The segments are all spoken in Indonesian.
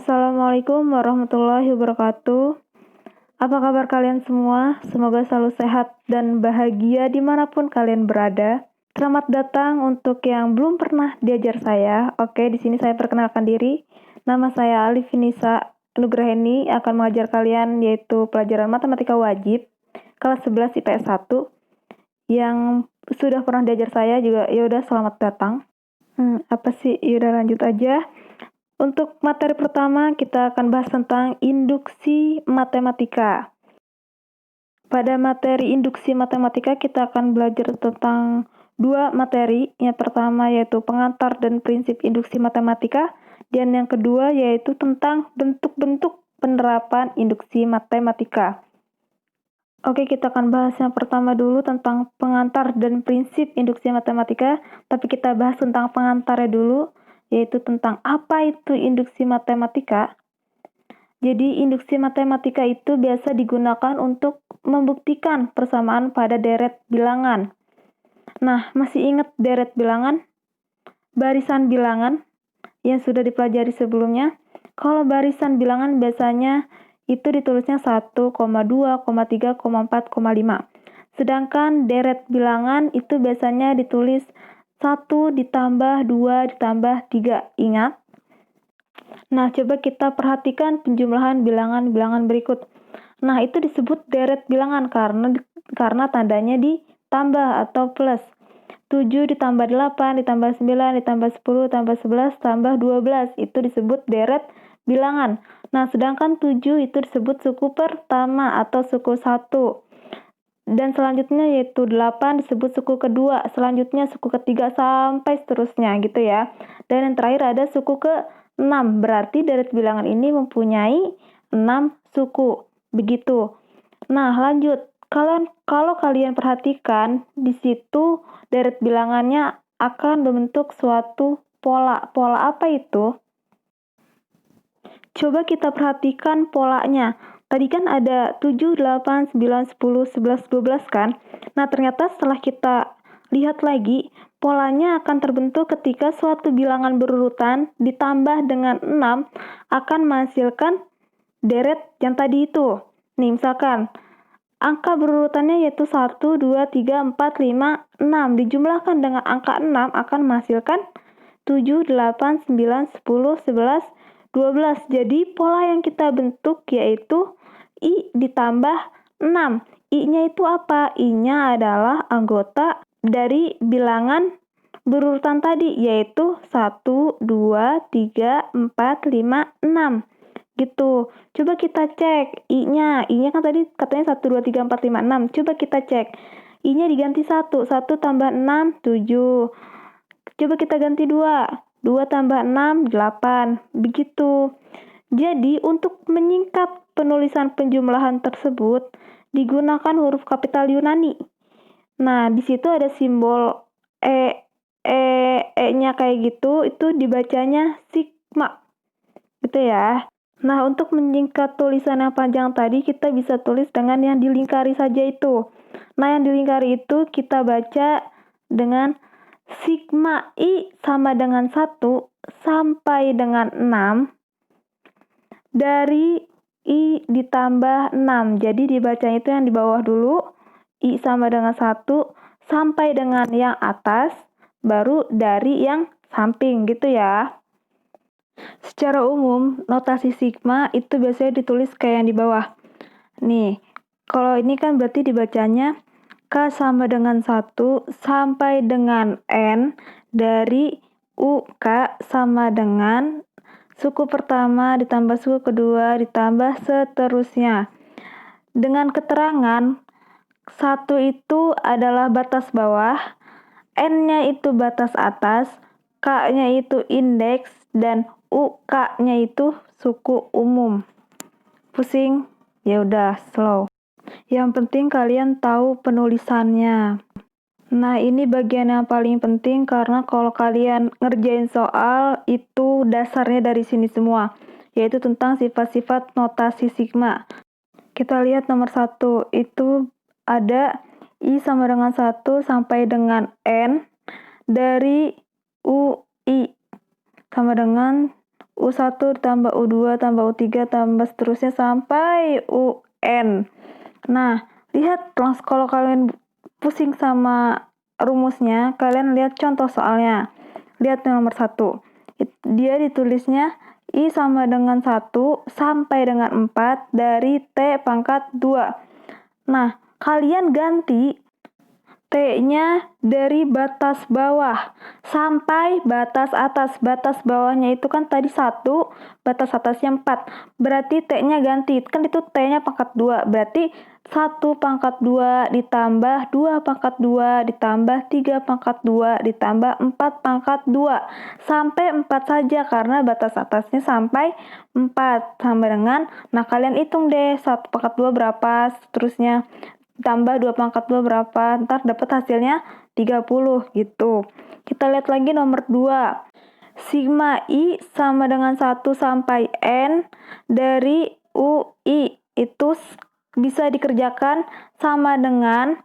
Assalamualaikum warahmatullahi wabarakatuh. Apa kabar kalian semua? Semoga selalu sehat dan bahagia dimanapun kalian berada. Selamat datang untuk yang belum pernah diajar saya. Oke, di sini saya perkenalkan diri. Nama saya Alif Nisa Nugraheni, akan mengajar kalian yaitu pelajaran matematika wajib kelas 11 IPS 1. Yang sudah pernah diajar saya juga, yaudah selamat datang. Apa sih? Yaudah lanjut aja. Untuk materi pertama, kita akan bahas tentang induksi matematika. Pada materi induksi matematika, kita akan belajar tentang dua materi. Yang pertama yaitu pengantar dan prinsip induksi matematika, dan yang kedua yaitu tentang bentuk-bentuk penerapan induksi matematika. Oke, kita akan bahas yang pertama dulu tentang pengantar dan prinsip induksi matematika, tapi kita bahas tentang pengantarnya dulu, yaitu tentang apa itu induksi matematika. Jadi, induksi matematika itu biasa digunakan untuk membuktikan persamaan pada deret bilangan. Nah, masih ingat deret bilangan? Barisan bilangan yang sudah dipelajari sebelumnya? Kalau barisan bilangan biasanya itu ditulisnya 1, 2, 3, 4, 5. Sedangkan deret bilangan itu biasanya ditulis 1 ditambah 2 ditambah 3. Ingat? Nah, coba kita perhatikan penjumlahan bilangan-bilangan berikut. Nah, itu disebut deret bilangan karena tandanya ditambah atau plus. 7 ditambah 8 ditambah 9 ditambah 10 tambah 11 tambah 12. Itu disebut deret bilangan. Nah, sedangkan 7 itu disebut suku pertama atau suku 1. Dan selanjutnya yaitu 8 disebut suku kedua, selanjutnya suku ketiga sampai seterusnya gitu ya. Dan yang terakhir ada suku ke-6, berarti deret bilangan ini mempunyai 6 suku. Begitu. Nah, lanjut. Kalau kalian perhatikan, di situ deret bilangannya akan membentuk suatu pola. Pola apa itu? Coba kita perhatikan polanya. Tadi kan ada 7, 8, 9, 10, 11, 12 kan? Nah, ternyata setelah kita lihat lagi, polanya akan terbentuk ketika suatu bilangan berurutan ditambah dengan 6 akan menghasilkan deret yang tadi itu. Nih, misalkan angka berurutannya yaitu 1, 2, 3, 4, 5, 6. Dijumlahkan dengan angka 6 akan menghasilkan 7, 8, 9, 10, 11, 12. Jadi pola yang kita bentuk yaitu I ditambah 6. I-nya itu apa? I-nya adalah anggota dari bilangan berurutan tadi, yaitu 1, 2, 3, 4, 5, 6. Gitu. Coba kita cek I-nya. I-nya kan tadi katanya 1, 2, 3, 4, 5, 6. Coba kita cek. I-nya diganti 1. 1 tambah 6, 7. Coba kita ganti 2. 2 tambah 6, 8. Begitu. Jadi, untuk menyingkat penulisan penjumlahan tersebut, digunakan huruf kapital Yunani. Nah, di situ ada simbol E-nya kayak gitu, itu dibacanya sigma. Gitu ya. Nah, untuk menyingkat tulisan yang panjang tadi, kita bisa tulis dengan yang dilingkari saja itu. Nah, yang dilingkari itu kita baca dengan sigma I sama dengan 1 sampai dengan 6 dari I ditambah 6. Jadi dibacanya itu yang di bawah dulu, I sama dengan 1 sampai dengan yang atas, baru dari yang samping gitu ya. Secara umum, notasi sigma itu biasanya ditulis kayak yang di bawah. Nih, kalau ini kan berarti dibacanya K sama dengan 1 sampai dengan N dari UK sama dengan suku pertama ditambah suku kedua ditambah seterusnya. Dengan keterangan 1 itu adalah batas bawah, N-nya itu batas atas, K-nya itu indeks, dan UK-nya itu suku umum. Pusing? Ya udah, slow. Yang penting kalian tahu penulisannya. Nah, ini bagian yang paling penting karena kalau kalian ngerjain soal, itu dasarnya dari sini semua, yaitu tentang sifat-sifat notasi sigma. Kita lihat nomor 1, itu ada I sama dengan 1 sampai dengan N dari UI sama dengan U1 ditambah U2 tambah U3 tambah seterusnya sampai UN. Nah, lihat kalau kalian pusing sama rumusnya, kalian lihat contoh soalnya. Lihat yang nomor 1. Dia ditulisnya I sama dengan 1 sampai dengan 4 dari T pangkat 2. Nah, kalian ganti T-nya dari batas bawah sampai batas atas. Batas bawahnya itu kan tadi 1, batas atasnya 4. Berarti T-nya ganti. Kan itu T-nya pangkat 2. Berarti 1 pangkat 2 ditambah 2 pangkat 2 ditambah 3 pangkat 2 ditambah 4 pangkat 2. Sampai 4 saja karena batas atasnya sampai 4. Sama dengan, nah kalian hitung deh 1 pangkat 2 berapa, seterusnya. Tambah 2 pangkat 2 berapa, ntar dapat hasilnya 30 gitu. Kita lihat lagi nomor 2. Sigma I sama dengan 1 sampai N dari UI. Itu bisa dikerjakan sama dengan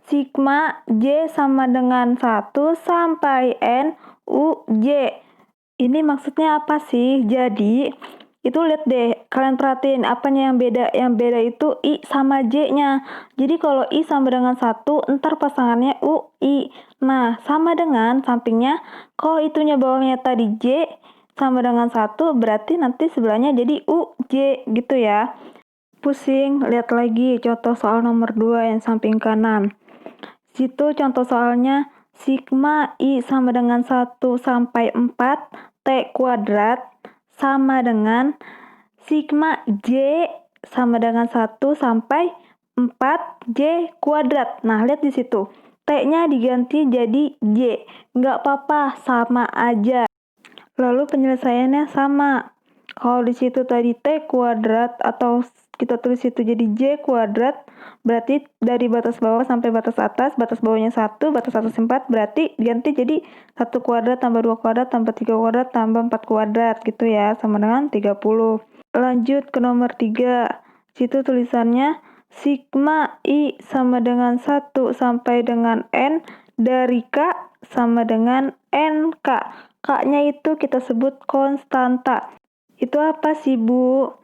sigma J sama dengan 1 sampai N UJ. Ini maksudnya apa sih? Jadi, itu lihat deh, kalian perhatiin apanya yang beda. Yang beda itu I sama J-nya. Jadi kalau I sama dengan 1, ntar pasangannya UI. Nah, sama dengan sampingnya, kalau itunya bawahnya tadi J sama dengan 1, berarti nanti sebelahnya jadi UJ gitu ya. Pusing, lihat lagi contoh soal nomor 2 yang samping kanan. Situ contoh soalnya, sigma I sama dengan 1 sampai 4 T kuadrat sama dengan sigma J sama dengan 1 sampai 4J kuadrat. Nah, lihat di situ. T-nya diganti jadi J. Nggak apa-apa, sama aja. Lalu penyelesaiannya sama. Kalau di situ tadi T kuadrat atau kita tulis itu jadi J kuadrat, berarti dari batas bawah sampai batas bawahnya 1, batas atas 4, berarti diganti jadi 1 kuadrat tambah 2 kuadrat tambah 3 kuadrat tambah 4 kuadrat gitu ya, sama dengan 30. Lanjut ke nomor 3. Situ tulisannya sigma I sama dengan 1 sampai dengan N dari K sama dengan NK. K-nya itu kita sebut konstanta. Itu apa sih, Bu?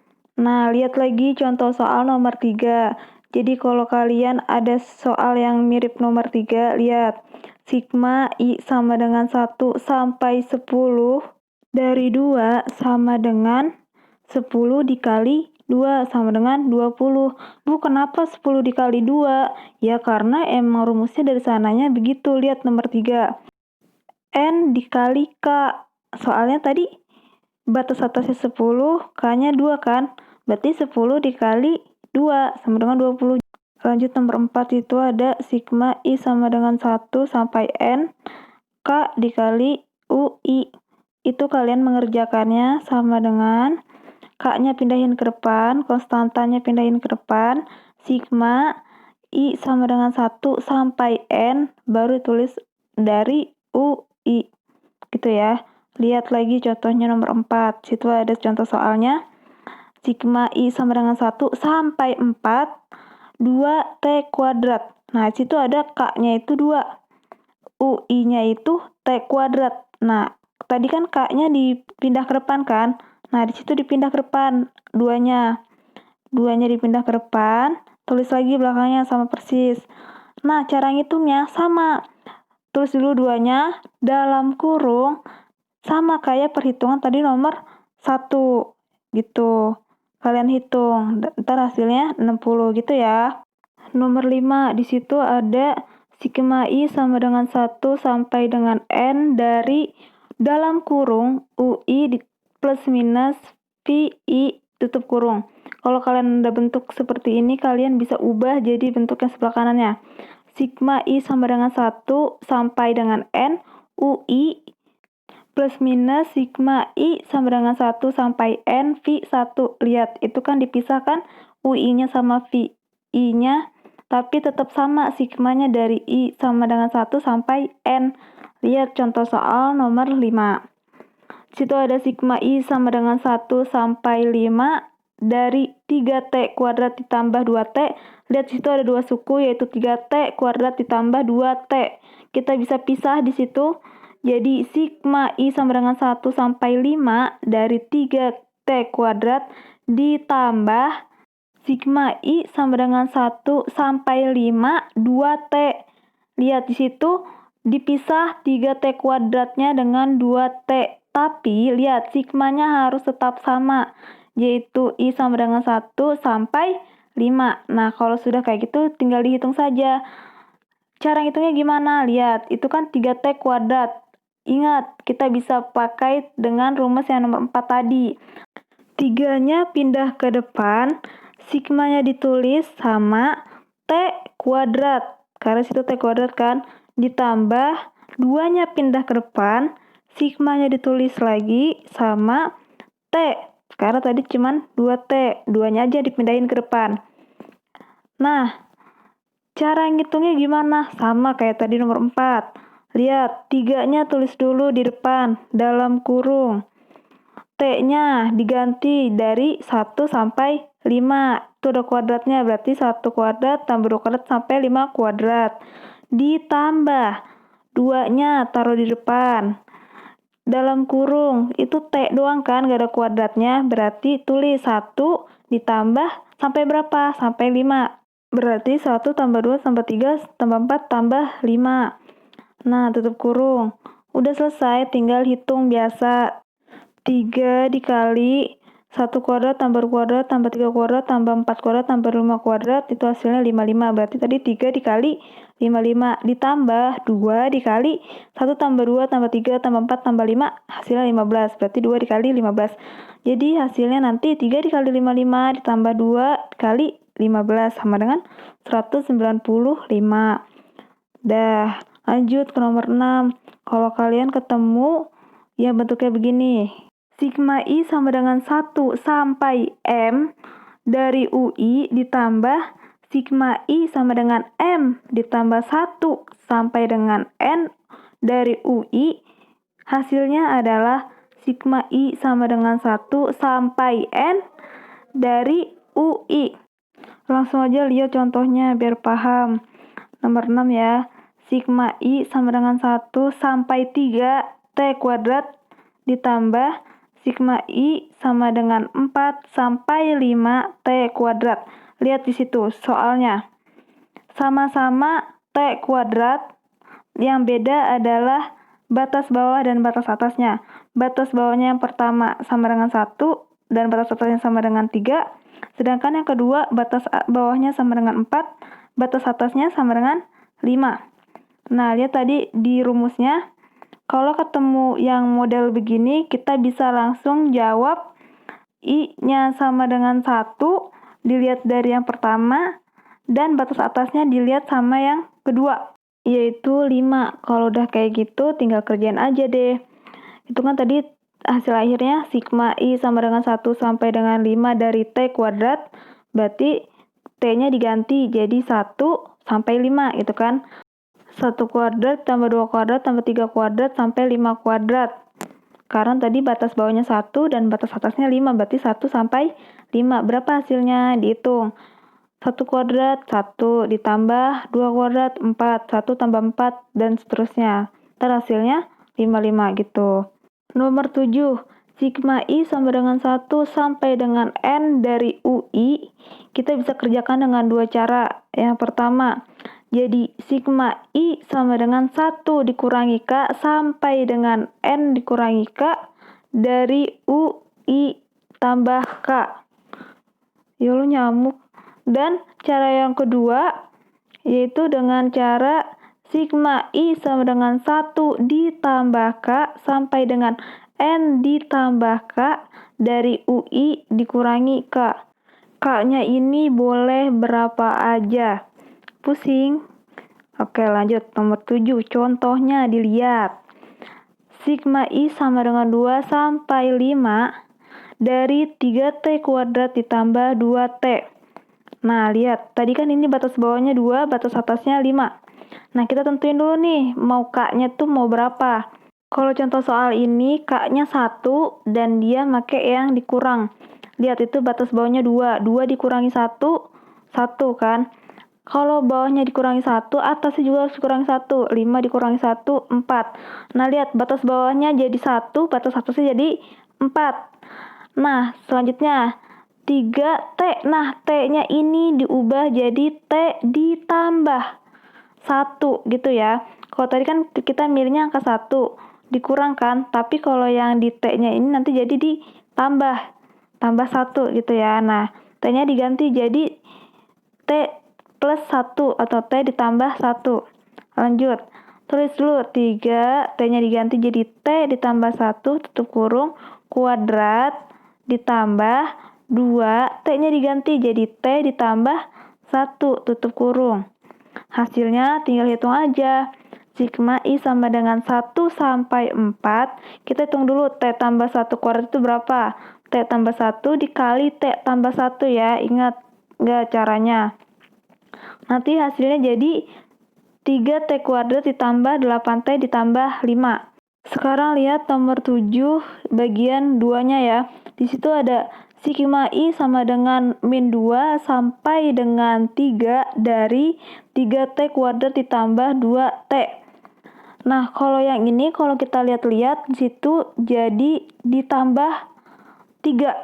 Nah, lihat lagi contoh soal nomor 3. Jadi kalau kalian ada soal yang mirip nomor 3, lihat. Sigma I sama dengan 1 sampai 10 dari 2 sama dengan 10 dikali 2 sama dengan 20. Bu, kenapa 10 dikali 2? Ya karena emang rumusnya dari sananya begitu. Lihat nomor 3. N dikali K. Soalnya tadi batas atasnya 10, K-nya 2 kan? Berarti 10 dikali 2 sama dengan 20. Lanjut nomor 4 itu ada sigma I sama dengan 1 sampai N K dikali UI. Itu kalian mengerjakannya sama dengan K-nya pindahin ke depan, konstantanya pindahin ke depan, sigma I sama dengan 1 sampai N, baru tulis dari UI. Gitu ya. Lihat lagi contohnya nomor 4. Situ ada contoh soalnya. Sigma I sama dengan 1 sampai 4, 2T kuadrat. Nah, situ ada K-nya itu 2. UI-nya itu T kuadrat. Nah, tadi kan K-nya dipindah ke depan kan? Nah, di situ dipindah ke depan 2-nya. 2-nya dipindah ke depan, tulis lagi belakangnya sama persis. Nah, cara ngitungnya sama. Tulis dulu 2-nya dalam kurung sama kayak perhitungan tadi nomor 1 gitu. Kalian hitung, ntar hasilnya 60 gitu ya. Nomor 5, di situ ada sigma I sama dengan 1 sampai dengan N dari dalam kurung UI plus minus VI tutup kurung. Kalau kalian ada bentuk seperti ini, kalian bisa ubah jadi bentuk yang sebelah kanannya. Sigma I sama dengan 1 sampai dengan N UI plus minus sigma I sama dengan 1 sampai N V1. Lihat, itu kan dipisahkan UI-nya sama VI-nya, tapi tetap sama sigmanya dari I sama dengan 1 sampai N. Lihat contoh soal nomor 5. Situ ada sigma I sama dengan 1 sampai 5 dari 3T kuadrat ditambah 2T. Lihat situ ada 2 suku, yaitu 3T kuadrat ditambah 2T. Kita bisa pisah di situ. Jadi sigma I sama dengan 1 sampai 5 dari 3T kuadrat ditambah sigma I sama dengan 1 sampai 5 2T. Lihat di situ dipisah 3T kuadratnya dengan 2T. Tapi lihat sigmanya harus tetap sama, yaitu I sama dengan 1 sampai 5. Nah, kalau sudah kayak gitu tinggal dihitung saja. Cara ngitungnya gimana? Lihat, itu kan 3T kuadrat. Ingat, kita bisa pakai dengan rumus yang nomor 4 tadi. 3-nya pindah ke depan, sigmanya ditulis sama T kuadrat. Karena situ T kuadrat kan. Ditambah 2-nya pindah ke depan, sigmanya ditulis lagi sama T. Karena tadi cuman 2T, 2-nya aja dipindahin ke depan. Nah, cara ngitungnya gimana? Sama kayak tadi nomor 4. Lihat, 3-nya tulis dulu di depan, dalam kurung. T-nya diganti dari 1 sampai 5. Itu udah kuadratnya, berarti 1 kuadrat tambah 2 kuadrat sampai 5 kuadrat. Ditambah 2-nya taruh di depan. Dalam kurung, itu T doang kan, gak ada kuadratnya. Berarti tulis 1 ditambah sampai berapa? Sampai 5. Berarti 1 tambah 2 tambah 3 tambah 4 tambah 5. Nah, tutup kurung. Udah selesai, tinggal hitung biasa. 3 dikali 1 kuadrat tambah 2 kuadrat tambah 3 kuadrat tambah 4 kuadrat tambah 5 kuadrat, itu hasilnya 55. Berarti tadi 3 dikali 55 ditambah 2 dikali 1 tambah 2 tambah 3 tambah 4 tambah 5, hasilnya 15. Berarti 2 dikali 15. Jadi hasilnya nanti 3 dikali 55 ditambah 2 dikali 15 sama dengan 195. Dah, lanjut ke nomor 6. Kalau kalian ketemu ya bentuknya begini. Sigma I sama dengan 1 sampai M dari UI ditambah sigma I sama dengan M ditambah 1 sampai dengan N dari UI. Hasilnya adalah sigma I sama dengan 1 sampai N dari UI. Langsung aja lihat contohnya biar paham. Nomor 6 ya. Sigma I sama dengan 1 sampai 3 T kuadrat ditambah sigma I sama dengan 4 sampai 5 T kuadrat. Lihat di situ soalnya. Sama-sama T kuadrat, yang beda adalah batas bawah dan batas atasnya. Batas bawahnya yang pertama sama dengan 1 dan batas atasnya sama dengan 3. Sedangkan yang kedua batas bawahnya sama dengan 4, batas atasnya sama dengan 5. Nah, lihat tadi di rumusnya, kalau ketemu yang model begini, kita bisa langsung jawab I-nya sama dengan 1, dilihat dari yang pertama, dan batas atasnya dilihat sama yang kedua, yaitu 5. Kalau udah kayak gitu, tinggal kerjain aja deh. Itu kan tadi hasil akhirnya sigma I sama dengan 1 sampai dengan 5 dari T kuadrat, berarti T-nya diganti jadi 1 sampai 5 gitu kan. 1 kuadrat tambah 2 kuadrat tambah 3 kuadrat sampai 5 kuadrat. Karena tadi batas bawahnya 1 dan batas atasnya 5, berarti 1 sampai 5. Berapa hasilnya? Dihitung. 1 kuadrat 1 ditambah 2 kuadrat 4, 1 tambah 4 dan seterusnya. Ntar hasilnya 55 gitu. Nomor 7. Sigma I sama dengan 1 sampai dengan N dari UI. Kita bisa kerjakan dengan dua cara. Yang pertama, jadi sigma I sama dengan 1 dikurangi K sampai dengan N dikurangi K dari UI tambah K. Ya lu nyamuk. Dan cara yang kedua, yaitu dengan cara sigma I sama dengan 1 ditambah K sampai dengan N ditambah K dari UI dikurangi K. K-nya ini boleh berapa aja. Pusing. Oke, lanjut. Nomor 7. Contohnya dilihat. Sigma I sama dengan 2 sampai 5 dari 3T kuadrat ditambah 2T. Nah, lihat. Tadi kan ini batas bawahnya 2, batas atasnya 5. Nah, kita tentuin dulu nih, mau K-nya tuh mau berapa. Kalau contoh soal ini, K-nya 1 dan dia pakai yang dikurang. Lihat, itu batas bawahnya 2. 2 dikurangi 1, 1 kan. Kalau bawahnya dikurangi 1, atasnya juga harus dikurangi 1. 5 dikurangi 1, 4. Nah, lihat batas bawahnya jadi 1, batas atasnya jadi 4. Nah, selanjutnya 3T. Nah, T-nya ini diubah jadi T ditambah 1 gitu ya. Kalau tadi kan kita milihnya angka 1, dikurangkan, tapi kalau yang di T-nya ini nanti jadi ditambah 1 gitu ya. Nah, T-nya diganti jadi T plus 1 atau T ditambah 1. Lanjut. Tulis dulu 3, T-nya diganti jadi T ditambah 1, tutup kurung, kuadrat, ditambah 2, T-nya diganti jadi T ditambah 1, tutup kurung. Hasilnya tinggal hitung aja. Sigma I sama dengan 1 sampai 4. Kita hitung dulu T tambah 1 kuadrat itu berapa? T tambah 1 dikali T tambah 1 ya. Ingat nggak caranya? Nanti hasilnya jadi 3T kuadrat ditambah 8T ditambah 5. Sekarang lihat nomor 7 bagian 2-nya ya. Di situ ada sigma I sama dengan min 2 sampai dengan 3 dari 3T kuadrat ditambah 2T. Nah, kalau yang ini kalau kita lihat-lihat di situ jadi ditambah 3.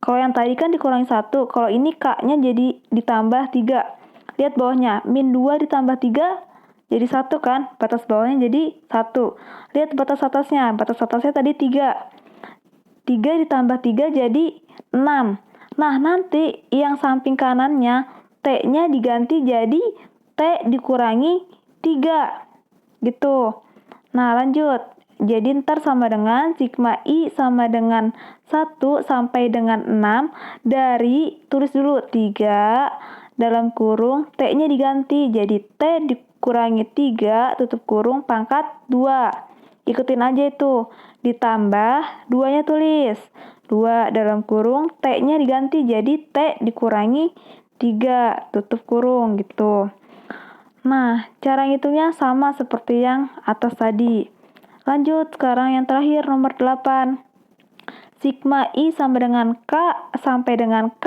Kalau yang tadi kan dikurangi 1, kalau ini K-nya jadi ditambah 3. Lihat bawahnya, min 2 ditambah 3 jadi 1 kan, batas bawahnya jadi 1. Lihat batas atasnya tadi 3. 3 ditambah 3 jadi 6. Nah, nanti yang samping kanannya, T-nya diganti jadi T dikurangi 3. Gitu. Nah, lanjut. Jadi ntar sama dengan sigma I sama dengan 1 sampai dengan 6 dari, tulis dulu 3 dalam kurung, T-nya diganti jadi T dikurangi 3, tutup kurung, pangkat 2. Ikutin aja itu. Ditambah 2-nya tulis. 2 dalam kurung, T-nya diganti jadi T dikurangi 3, tutup kurung gitu. Nah, cara ngitungnya sama seperti yang atas tadi. Lanjut, sekarang yang terakhir nomor 8. Sigma I sama dengan K sampai dengan K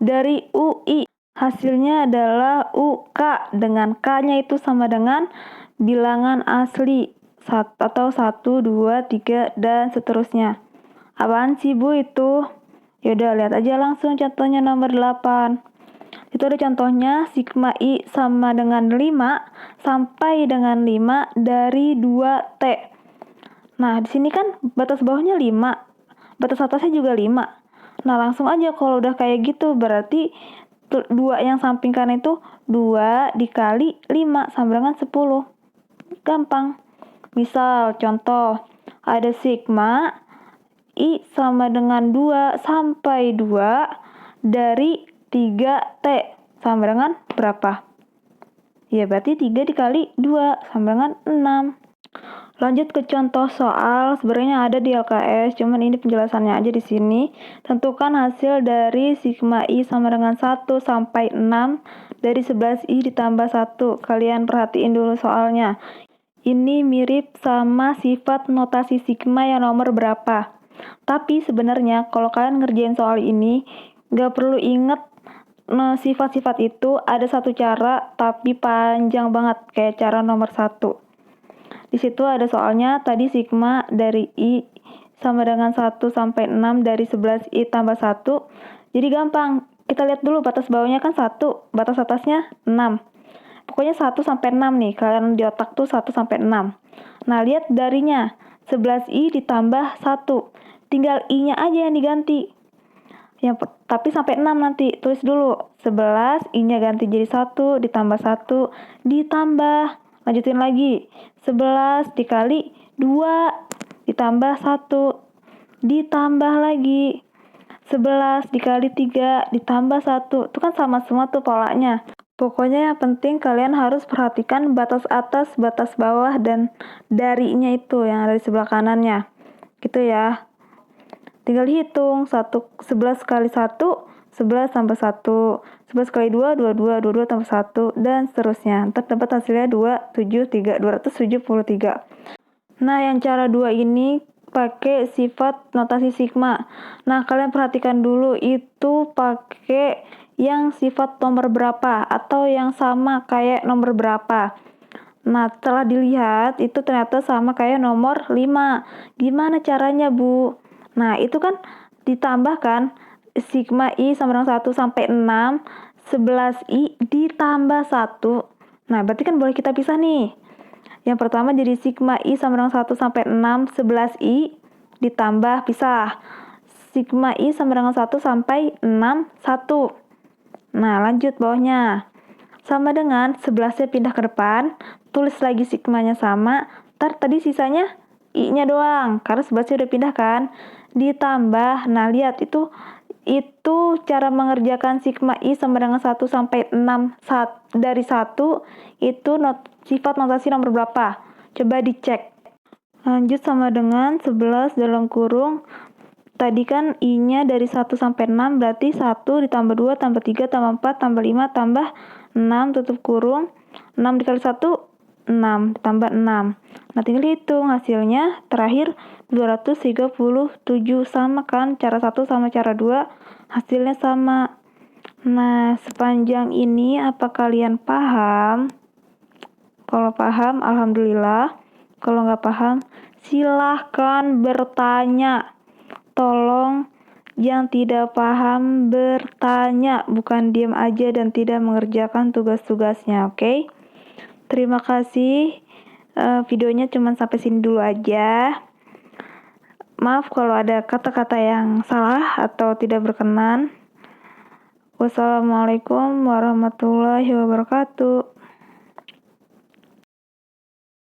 dari UI. Hasilnya adalah UK dengan K-nya itu sama dengan bilangan asli atau 1, 2, 3, dan seterusnya. Apaan sih Bu itu? Yaudah, lihat aja langsung contohnya nomor 8. Itu ada contohnya sigma I sama dengan 5 sampai dengan 5 dari 2T. Nah, di sini kan batas bawahnya 5, batas atasnya juga 5. Nah, langsung aja kalau udah kayak gitu berarti 2 yang samping kanan itu 2 dikali 5 sama dengan 10. Gampang. Misal contoh, ada sigma I sama dengan 2 sampai 2 dari 3T sama dengan berapa? Ya berarti 3 dikali 2 sama dengan 6. Lanjut ke contoh soal, sebenarnya ada di LKS, cuman ini penjelasannya aja di sini. Tentukan hasil dari sigma I sama dengan 1 sampai 6 dari 11I ditambah 1. Kalian perhatiin dulu soalnya. Ini mirip sama sifat notasi sigma yang nomor berapa. Tapi sebenarnya kalau kalian ngerjain soal ini, nggak perlu inget sifat-sifat itu. Ada satu cara, tapi panjang banget, kayak cara nomor 1. Di situ ada soalnya, tadi sigma dari I sama dengan 1 sampai 6 dari 11I tambah 1. Jadi gampang, kita lihat dulu batas bawahnya kan 1, batas atasnya 6. Pokoknya 1 sampai 6 nih, kalian di otak tuh 1 sampai 6. Nah, lihat darinya, 11I ditambah 1. Tinggal I-nya aja yang diganti. Tapi sampai 6 nanti, tulis dulu. 11, I-nya ganti jadi 1, ditambah 1, ditambah. Lanjutin lagi. 11 dikali 2, ditambah 1, ditambah lagi. 11 dikali 3, ditambah 1. Itu kan sama semua tuh polanya. Pokoknya yang penting kalian harus perhatikan batas atas, batas bawah, dan darinya itu yang ada di sebelah kanannya. Gitu ya. Tinggal hitung, 11 kali 1, 11 tambah 1, 11 kali 2, 22, 22 tambah 1, dan seterusnya. Ntar dapat hasilnya 273, 273. Nah, yang cara 2 ini pakai sifat notasi sigma. Nah, kalian perhatikan dulu itu pakai yang sifat nomor berapa atau yang sama kayak nomor berapa. Nah, setelah dilihat itu ternyata sama kayak nomor 5. Gimana caranya, Bu? Nah, itu kan ditambahkan sigma I sama dengan 1 sampai 6, 11I ditambah 1. Nah, berarti kan boleh kita pisah nih. Yang pertama jadi sigma I sama dengan 1 sampai 6, 11I ditambah pisah. Sigma I sama dengan 1 sampai 6, 1. Nah, lanjut bawahnya. Sama dengan 11-nya pindah ke depan, tulis lagi sigmanya sama, tadi sisanya I-nya doang, karena 11-nya udah pindah kan. Ditambah, nah lihat itu cara mengerjakan sigma I sama dengan 1 sampai 6 dari 1 itu sifat notasi nomor berapa? Coba dicek. Lanjut sama dengan 11 dalam kurung. Tadi kan I-nya dari 1 sampai 6 berarti 1 ditambah 2 tambah 3 tambah 4 tambah 5 tambah 6 tutup kurung. 6 dikali 1 6 ditambah 6. Nah, tinggal hitung hasilnya. Terakhir 237 sama kan? Cara 1 sama cara 2 hasilnya sama. Nah, sepanjang ini apa kalian paham? Kalau paham, alhamdulillah. Kalau nggak paham, silahkan bertanya. Tolong yang tidak paham bertanya, bukan diam aja dan tidak mengerjakan tugas-tugasnya, oke? Terima kasih. Videonya cuma sampai sini dulu aja. Maaf kalau ada kata-kata yang salah atau tidak berkenan. Wassalamualaikum warahmatullahi wabarakatuh.